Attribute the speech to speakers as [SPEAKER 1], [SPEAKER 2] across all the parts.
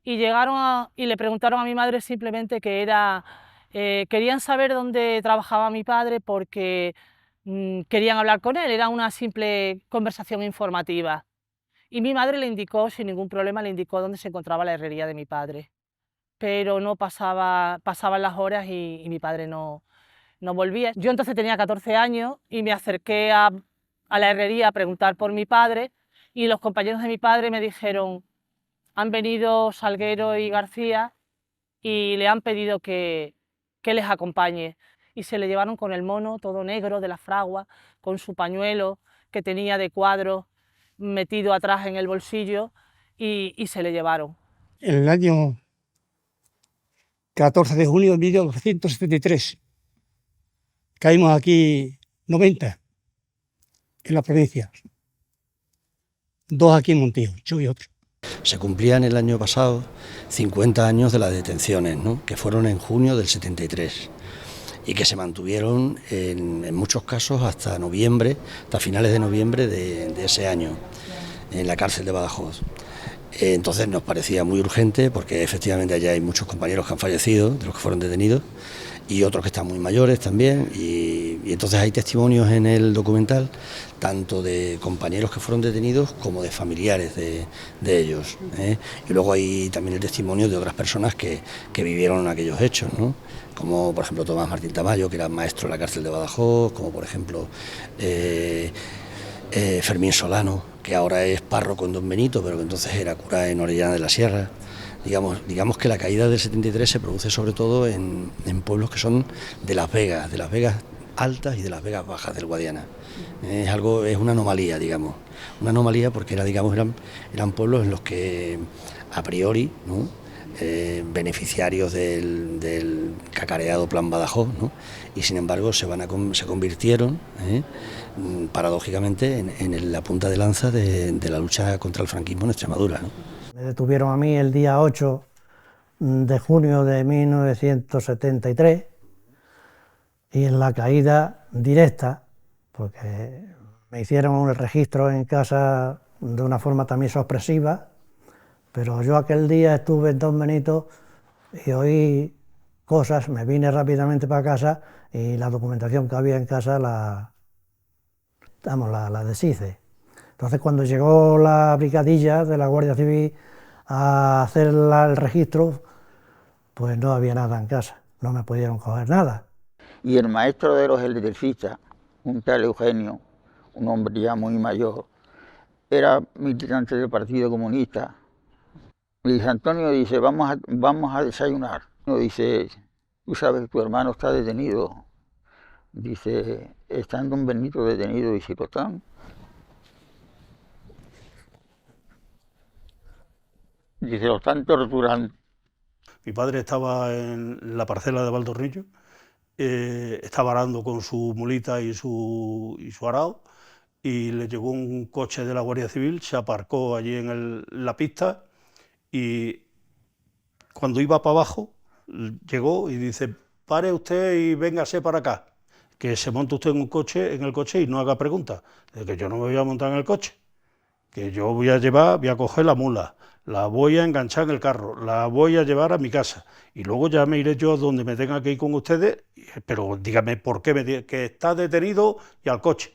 [SPEAKER 1] y y le preguntaron a mi madre simplemente que era, querían saber dónde trabajaba mi padre porque querían hablar con él, era una simple conversación informativa. Y mi madre le indicó, sin ningún problema, le indicó dónde se encontraba la herrería de mi padre, pero no pasaban las horas y mi padre no volvía. Yo entonces tenía 14 años y me acerqué a la herrería a preguntar por mi padre y los compañeros de mi padre me dijeron, han venido Salguero y García y le han pedido que les acompañe. Y se le llevaron con el mono todo negro de la fragua, con su pañuelo que tenía de cuadros metido atrás en el bolsillo y se le llevaron.
[SPEAKER 2] En el año 14 de junio de 1973 caímos aquí 90 en la provincia, 2 aquí en Montijo, yo y otro.
[SPEAKER 3] Se cumplían el año pasado 50 años de las detenciones, ¿no?, que fueron en junio del 73 y que se mantuvieron en muchos casos hasta noviembre, hasta finales de noviembre de ese año, en la cárcel de Badajoz. Entonces nos parecía muy urgente porque efectivamente allá hay muchos compañeros que han fallecido, de los que fueron detenidos, y otros que están muy mayores también, y entonces hay testimonios en el documental tanto de compañeros que fueron detenidos como de familiares de ellos, ¿eh? Y luego hay también el testimonio de otras personas que vivieron aquellos hechos, ¿no?, como por ejemplo Tomás Martín Tamayo, que era maestro en la cárcel de Badajoz, como por ejemplo Fermín Solano, que ahora es párroco en Don Benito, pero que entonces era cura en Orellana de la Sierra. Digamos que la caída del 73 se produce sobre todo en pueblos que son de Las Vegas altas y de Las Vegas bajas del Guadiana. Es una anomalía, digamos. Una anomalía porque eran pueblos en los que a priori, ¿no?, beneficiarios del cacareado Plan Badajoz, ¿no?, y sin embargo se convirtieron, paradójicamente, en la punta de lanza de la lucha contra el franquismo en Extremadura, ¿no?
[SPEAKER 4] Me detuvieron a mí el día 8 de junio de 1973 y en la caída directa, porque me hicieron el registro en casa de una forma también sorpresiva, pero yo aquel día estuve en Don Benito y oí cosas, me vine rápidamente para casa y la documentación que había en casa la deshice. Entonces cuando llegó la brigadilla de la Guardia Civil a hacer el registro, pues no había nada en casa, no me pudieron coger nada.
[SPEAKER 5] Y el maestro de los electricistas, un tal Eugenio, un hombre ya muy mayor, era militante del Partido Comunista. Y dice, Antonio, dice, vamos a desayunar. No, dice, tú sabes, tu hermano está detenido. Dice, está en Don Benito detenido. Dice, ¿lo están? Dice, lo están torturando.
[SPEAKER 6] Mi padre estaba en la parcela de Valdorrillo, estaba arando con su mulita y su arao, y le llegó un coche de la Guardia Civil, se aparcó allí en la pista, y cuando iba para abajo, llegó y dice, pare usted y véngase para acá, que se monte usted en el coche y no haga preguntas, de que yo no me voy a montar en el coche, que yo voy a coger la mula, la voy a enganchar en el carro, la voy a llevar a mi casa y luego ya me iré yo donde me tenga que ir con ustedes, pero dígame por qué que está detenido, y al coche,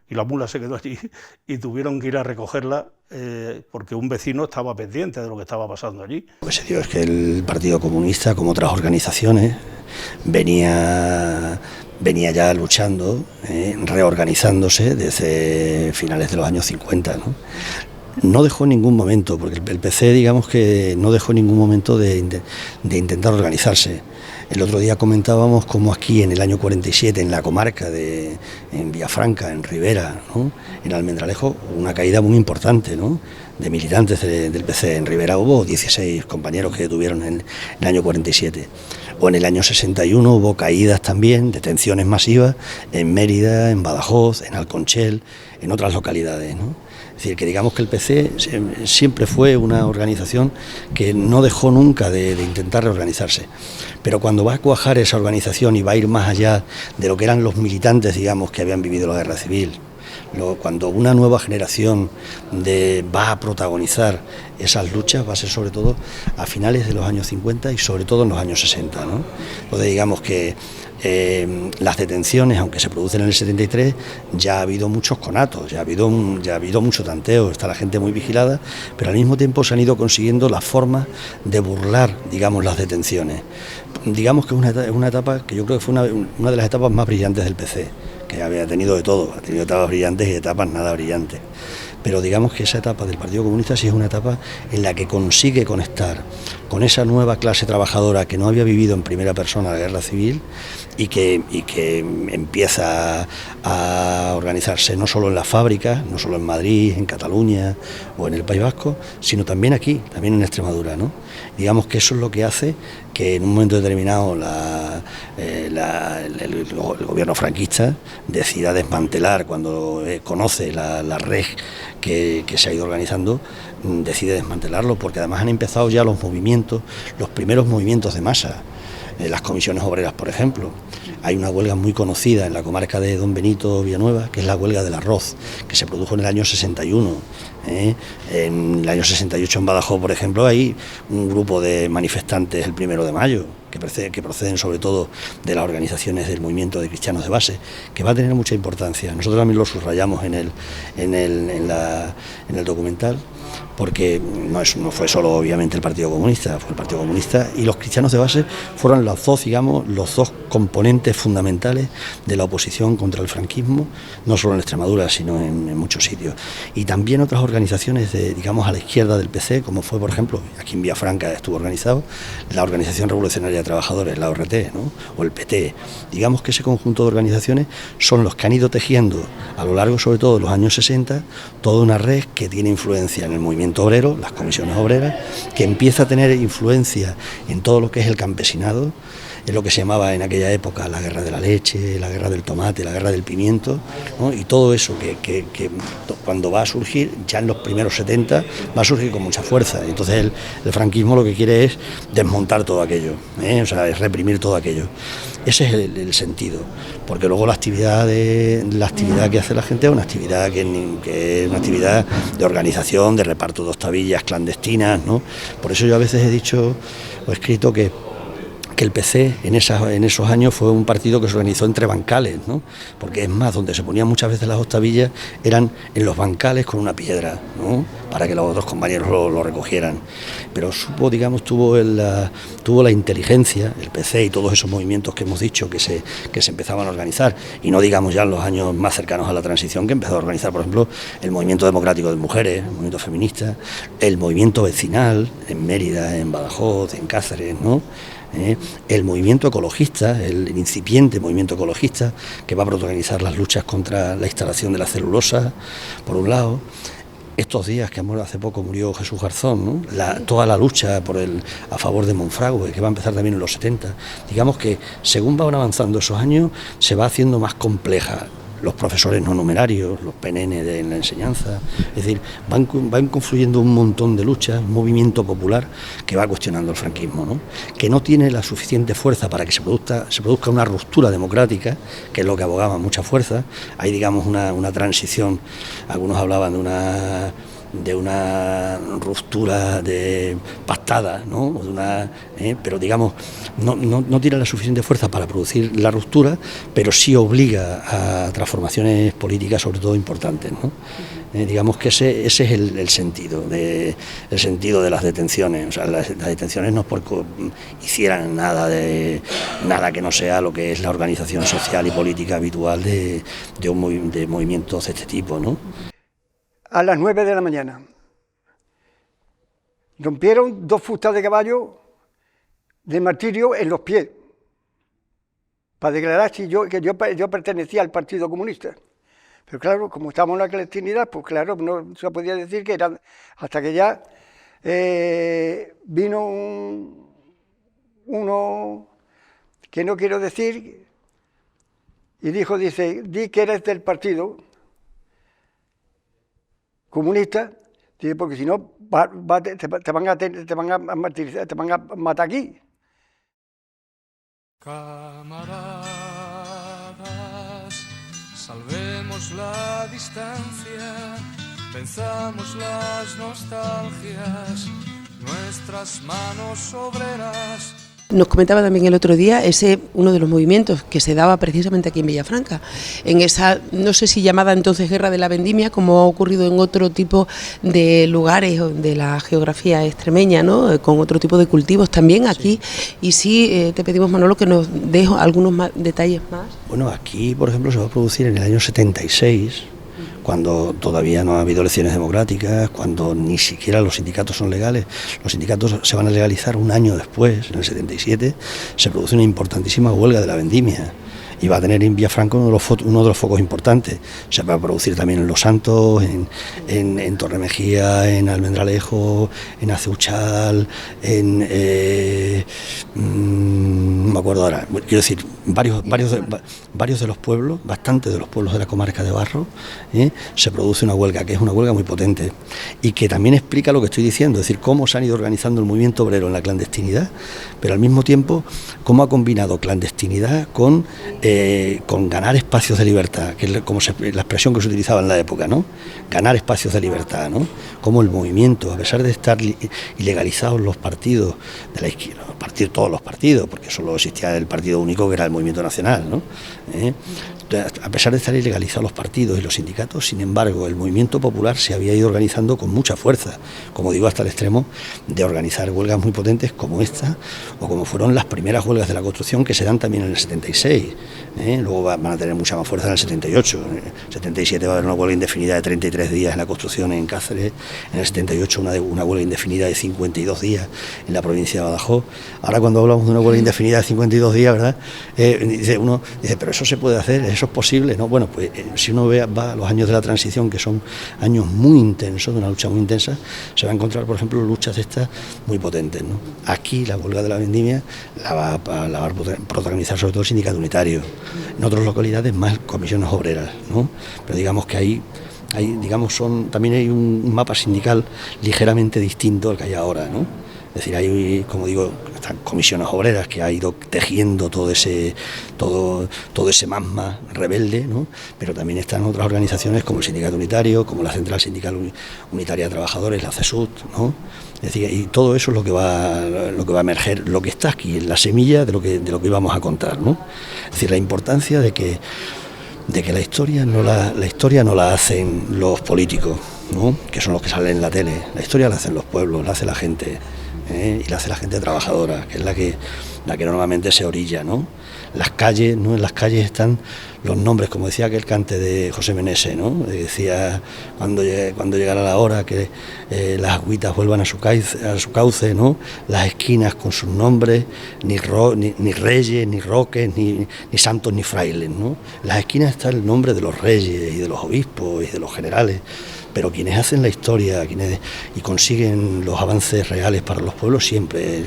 [SPEAKER 6] y la mula se quedó allí y tuvieron que ir a recogerla porque un vecino estaba pendiente de lo que estaba pasando allí.
[SPEAKER 3] Lo que se dio es que el Partido Comunista, como otras organizaciones, venía ya luchando, reorganizándose desde finales de los años 50, ¿no? No dejó en ningún momento, porque el PC, digamos que no dejó en ningún momento de intentar organizarse. El otro día comentábamos cómo aquí en el año 47, en la comarca en Villafranca, en Ribera, ¿no?, en Almendralejo, una caída muy importante, ¿no?, de militantes del PC. En Ribera hubo 16 compañeros que detuvieron en el año 47. O en el año 61 hubo caídas también, detenciones masivas en Mérida, en Badajoz, en Alconchel, en otras localidades, ¿no? Es decir, que digamos que el PC siempre fue una organización que no dejó nunca de intentar reorganizarse. Pero cuando va a cuajar esa organización y va a ir más allá de lo que eran los militantes, digamos, que habían vivido la guerra civil, Cuando una nueva generación va a protagonizar esas luchas, va a ser sobre todo a finales de los años 50 y sobre todo en los años 60, ¿no? Entonces digamos que las detenciones, aunque se producen en el 73, ya ha habido muchos conatos, ya ha habido mucho tanteo, está la gente muy vigilada, pero al mismo tiempo se han ido consiguiendo las formas de burlar, digamos, las detenciones. Digamos que es una etapa que yo creo que fue una de las etapas más brillantes del PC, que había tenido de todo, ha tenido etapas brillantes y etapas nada brillantes. Pero digamos que esa etapa del Partido Comunista sí es una etapa en la que consigue conectar con esa nueva clase trabajadora que no había vivido en primera persona la guerra civil y que empieza a organizarse no solo en las fábricas, no solo en Madrid, en Cataluña o en el País Vasco, sino también aquí, también en Extremadura, ¿no? Digamos que eso es lo que hace que en un momento determinado el gobierno franquista decida desmantelar, cuando conoce la red que se ha ido organizando, decide desmantelarlo, porque además han empezado ya los primeros movimientos de masa. Las comisiones obreras, por ejemplo. Hay una huelga muy conocida en la comarca de Don Benito, Villanueva, que es la huelga del arroz, que se produjo en el año 61. En el año 68 en Badajoz, por ejemplo, hay un grupo de manifestantes el 1 de mayo, que proceden sobre todo de las organizaciones del movimiento de cristianos de base, que va a tener mucha importancia. Nosotros también lo subrayamos en el documental, porque no fue solo obviamente el Partido Comunista, fue el Partido Comunista y los cristianos de base fueron los dos componentes fundamentales de la oposición contra el franquismo, no solo en Extremadura, sino en muchos sitios. Y también otras organizaciones digamos a la izquierda del PC, como fue, por ejemplo, aquí en Villafranca estuvo organizado la Organización Revolucionaria de Trabajadores, la ORT, ¿no? O el PT. Digamos que ese conjunto de organizaciones son los que han ido tejiendo a lo largo, sobre todo de los años 60, toda una red que tiene influencia en el movimiento obrero, las comisiones obreras, que empieza a tener influencia en todo lo que es el campesinado, en lo que se llamaba en aquella época la guerra de la leche, la guerra del tomate, la guerra del pimiento, ¿no? Y todo eso que cuando va a surgir, ya en los primeros 70, va a surgir con mucha fuerza. Entonces el franquismo lo que quiere es desmontar todo aquello, o sea, es reprimir todo aquello. Ese es el sentido, porque luego la actividad que hace la gente es una actividad que es una actividad de organización, de reparto de hostavillas clandestinas, ¿no? Por eso yo a veces he dicho o he escrito que el PC en esos años fue un partido que se organizó entre bancales, ¿no? Porque es más, donde se ponían muchas veces las hostavillas eran en los bancales con una piedra, ¿no? Para que los otros compañeros lo recogieran. Pero tuvo la inteligencia, el PC y todos esos movimientos que hemos dicho que se empezaban a organizar, y no digamos ya en los años más cercanos a la transición, que empezó a organizar, por ejemplo, el movimiento democrático de mujeres, el movimiento feminista, el movimiento vecinal en Mérida, en Badajoz, en Cáceres, ¿no? El movimiento ecologista, el incipiente movimiento ecologista, que va a protagonizar las luchas contra la instalación de la celulosa, por un lado. Estos días, que hace poco murió Jesús Garzón, ¿no? Toda la lucha a favor de Monfragüe, que va a empezar también en los 70. Digamos que según van avanzando esos años, se va haciendo más compleja. Los profesores no numerarios, los PNN de la enseñanza, es decir, van confluyendo un montón de luchas, un movimiento popular que va cuestionando el franquismo, ¿no? Que no tiene la suficiente fuerza para que se produzca una ruptura democrática, que es lo que abogaba mucha fuerza. Hay, digamos, una transición, algunos hablaban de una ruptura pactada, ¿no? Pero digamos, no tiene la suficiente fuerza para producir la ruptura, pero sí obliga a transformaciones políticas, sobre todo importantes, ¿no? Digamos que ese es el sentido de las detenciones. O sea, las detenciones no es porque hicieran nada que no sea lo que es la organización social y política habitual de movimientos de este tipo, ¿no?
[SPEAKER 7] A las 9 de la mañana. Rompieron 2 fustas de caballo de martirio en los pies, para declarar que yo pertenecía al Partido Comunista. Pero claro, como estábamos en la clandestinidad, pues claro, no se podía decir que eran, hasta que ya vino uno que no quiero decir, y dice, di que eres del Partido Comunista, dice, porque si no te van a martirizar, te van a matar aquí.
[SPEAKER 8] Camaradas, salvemos Acortemos la distancia, venzamos las nostalgias, nuestras manos obreras.
[SPEAKER 9] Nos comentaba también el otro día uno de los movimientos que se daba precisamente aquí en Villafranca, en esa, no sé si llamada entonces Guerra de la Vendimia, como ha ocurrido en otro tipo de lugares de la geografía extremeña, ¿no? Con otro tipo de cultivos también aquí. Sí. Y sí, te pedimos, Manolo, que nos des algunos detalles más.
[SPEAKER 3] Bueno, aquí, por ejemplo, se va a producir en el año 76, cuando todavía no ha habido elecciones democráticas, cuando ni siquiera los sindicatos son legales. Los sindicatos se van a legalizar un año después, en el 77, se produce una importantísima huelga de la vendimia. Y va a tener en Villafranca uno de los focos importantes. Se va a producir también en Los Santos, en Torremejía, en Almendralejo, en Aceuchal, no me acuerdo ahora. Quiero decir, varios de los pueblos, bastantes de los pueblos de la comarca de Barro, se produce una huelga, que es una huelga muy potente, y que también explica lo que estoy diciendo, es decir, cómo se han ido organizando el movimiento obrero en la clandestinidad, pero al mismo tiempo, cómo ha combinado clandestinidad con ganar espacios de libertad, que es la expresión que se utilizaba en la época, ¿no? Ganar espacios de libertad, ¿no? Como el movimiento, a pesar de estar ilegalizados los partidos de la izquierda, todos los partidos, porque solo existía el partido único que era el Movimiento Nacional, ¿no? A pesar de estar ilegalizados los partidos y los sindicatos, sin embargo, el movimiento popular se había ido organizando con mucha fuerza, como digo, hasta el extremo de organizar huelgas muy potentes como esta, o como fueron las primeras huelgas de la construcción que se dan también en el 76. Luego van a tener mucha más fuerza en el 78. En el 77 va a haber una huelga indefinida de 33 días en la construcción en Cáceres, en el 78 una huelga indefinida de 52 días en la provincia de Badajoz. Ahora, cuando hablamos de una huelga indefinida de 52 días, ¿verdad? Uno dice, pero eso se puede hacer, eso es posible, ¿no? Bueno, pues si uno va a los años de la transición, que son años muy intensos, de una lucha muy intensa, se va a encontrar, por ejemplo, luchas de estas muy potentes, ¿no? Aquí la huelga de la vendimia la va a protagonizar sobre todo el sindicato unitario. En otras localidades más comisiones obreras, ¿no? Pero digamos que también hay un mapa sindical ligeramente distinto al que hay ahora, ¿no? Es decir, hay, como digo, están comisiones obreras que ha ido tejiendo todo ese magma rebelde, ¿no? Pero también están otras organizaciones como el Sindicato Unitario, como la Central Sindical Unitaria de Trabajadores, la CESUT, ¿no? Es decir, y todo eso es lo que va a emerger, lo que está aquí, en la semilla de lo que íbamos a contar, ¿no? Es decir, la importancia de que la historia no la hacen los políticos, ¿no? Que son los que salen en la tele. La historia la hacen los pueblos, la hace la gente, y la hace la gente trabajadora, que es la que normalmente se orilla, ¿no? Las calles, ¿no? En las calles están los nombres, como decía aquel cante de José Menese, ¿no? Decía, cuando llegara la hora que las agüitas vuelvan a su cauce, ¿no? Las esquinas con sus nombres, ni reyes, ni roques, ni santos, ni frailes, ¿no? En las esquinas está el nombre de los reyes y de los obispos y de los generales, pero quienes hacen la historia y consiguen los avances reales para los pueblos siempre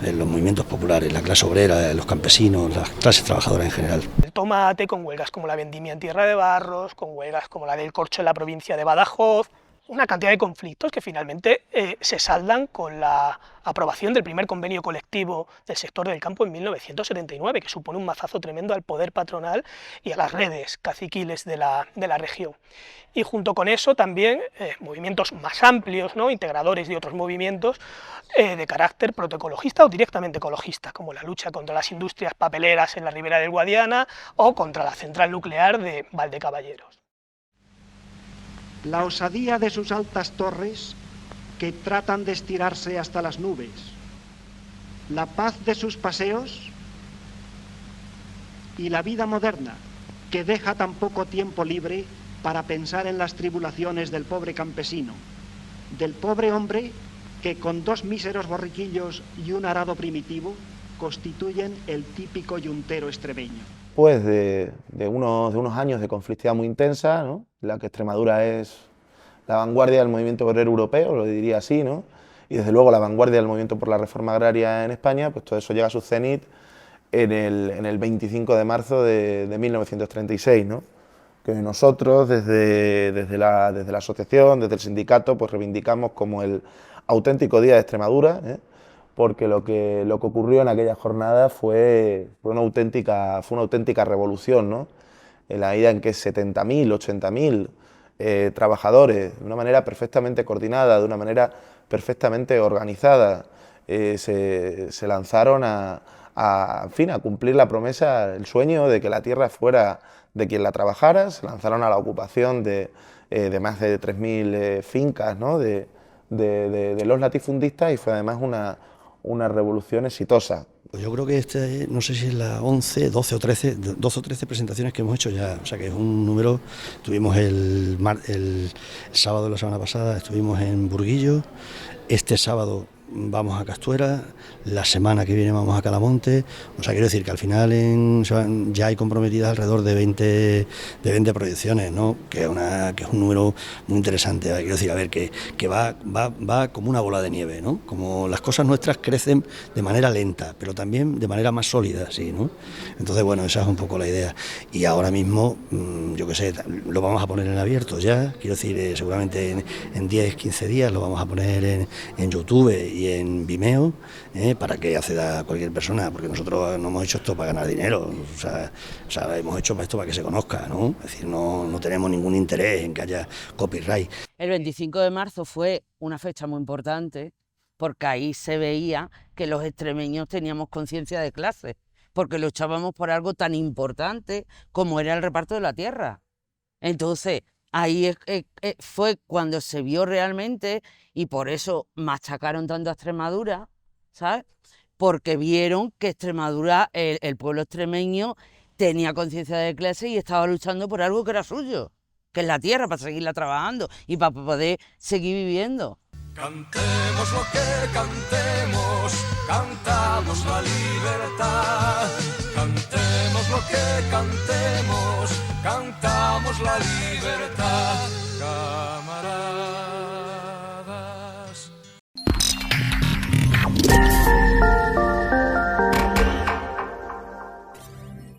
[SPEAKER 3] los movimientos populares, la clase obrera, los campesinos, las clases trabajadoras en general.
[SPEAKER 10] El tomate, con huelgas como la vendimia en Tierra de Barros, con huelgas como la del corcho en la provincia de Badajoz, una cantidad de conflictos que finalmente se saldan con la aprobación del primer convenio colectivo del sector del campo en 1979, que supone un mazazo tremendo al poder patronal y a las redes caciquiles de la región. Y junto con eso también movimientos más amplios, ¿no? Integradores de otros movimientos de carácter protoecologista o directamente ecologista, como la lucha contra las industrias papeleras en la ribera del Guadiana o contra la central nuclear de Valdecaballeros.
[SPEAKER 11] La osadía de sus altas torres, que tratan de estirarse hasta las nubes, la paz de sus paseos y la vida moderna, que deja tan poco tiempo libre para pensar en las tribulaciones del pobre campesino, del pobre hombre que con 2 míseros borriquillos y un arado primitivo constituyen el típico yuntero extremeño.
[SPEAKER 12] Pues de unos años de conflictividad muy intensa, ¿no? La que Extremadura es la vanguardia del movimiento obrero europeo, lo diría así, ¿no? Y desde luego la vanguardia del movimiento por la reforma agraria en España, pues todo eso llega a su cenit en el 25 de marzo de 1936, ¿no? Que nosotros desde la asociación, desde el sindicato, pues reivindicamos como el auténtico Día de Extremadura, porque lo que ocurrió en aquella jornada fue una auténtica revolución, ¿no? en la medida en que 70.000, 80.000 trabajadores, de una manera perfectamente coordinada, de una manera perfectamente organizada, se lanzaron en fin, a cumplir la promesa, el sueño de que la tierra fuera de quien la trabajara. Se lanzaron a la ocupación de más de 3.000 fincas, ¿no?, de los latifundistas, y fue además una revolución exitosa.
[SPEAKER 3] Pues yo creo que no sé si es la 12 o 13 presentaciones que hemos hecho ya, o sea que es un número. Tuvimos el sábado de la semana pasada, estuvimos en Burguillo, este sábado vamos a Castuera, la semana que viene vamos a Calamonte, o sea, quiero decir que al final ya hay comprometidas alrededor de 20 proyecciones, ¿no?, que es un número muy interesante. Quiero decir, a ver, que va como una bola de nieve, ¿no?, como las cosas nuestras crecen de manera lenta, pero también de manera más sólida, sí, ¿no? Entonces, bueno, esa es un poco la idea. Y ahora mismo, yo qué sé, lo vamos a poner en abierto ya, quiero decir, seguramente en 10, 15 días lo vamos a poner en YouTube y en Vimeo, para que acceda cualquier persona, porque nosotros no hemos hecho esto para ganar dinero, o sea, hemos hecho esto para que se conozca, ¿no? Es decir, no tenemos ningún interés en que haya copyright.
[SPEAKER 13] El 25 de marzo fue una fecha muy importante, porque ahí se veía que los extremeños teníamos conciencia de clase, porque luchábamos por algo tan importante como era el reparto de la tierra. Entonces, ahí fue cuando se vio realmente, y por eso machacaron tanto a Extremadura, ¿sabes? Porque vieron que Extremadura, el pueblo extremeño, tenía conciencia de clase y estaba luchando por algo que era suyo, que es la tierra, para seguirla trabajando y para poder seguir viviendo.
[SPEAKER 8] Cantemos lo que cantemos, cantamos la libertad. Cantemos lo que cantemos, cantamos la libertad.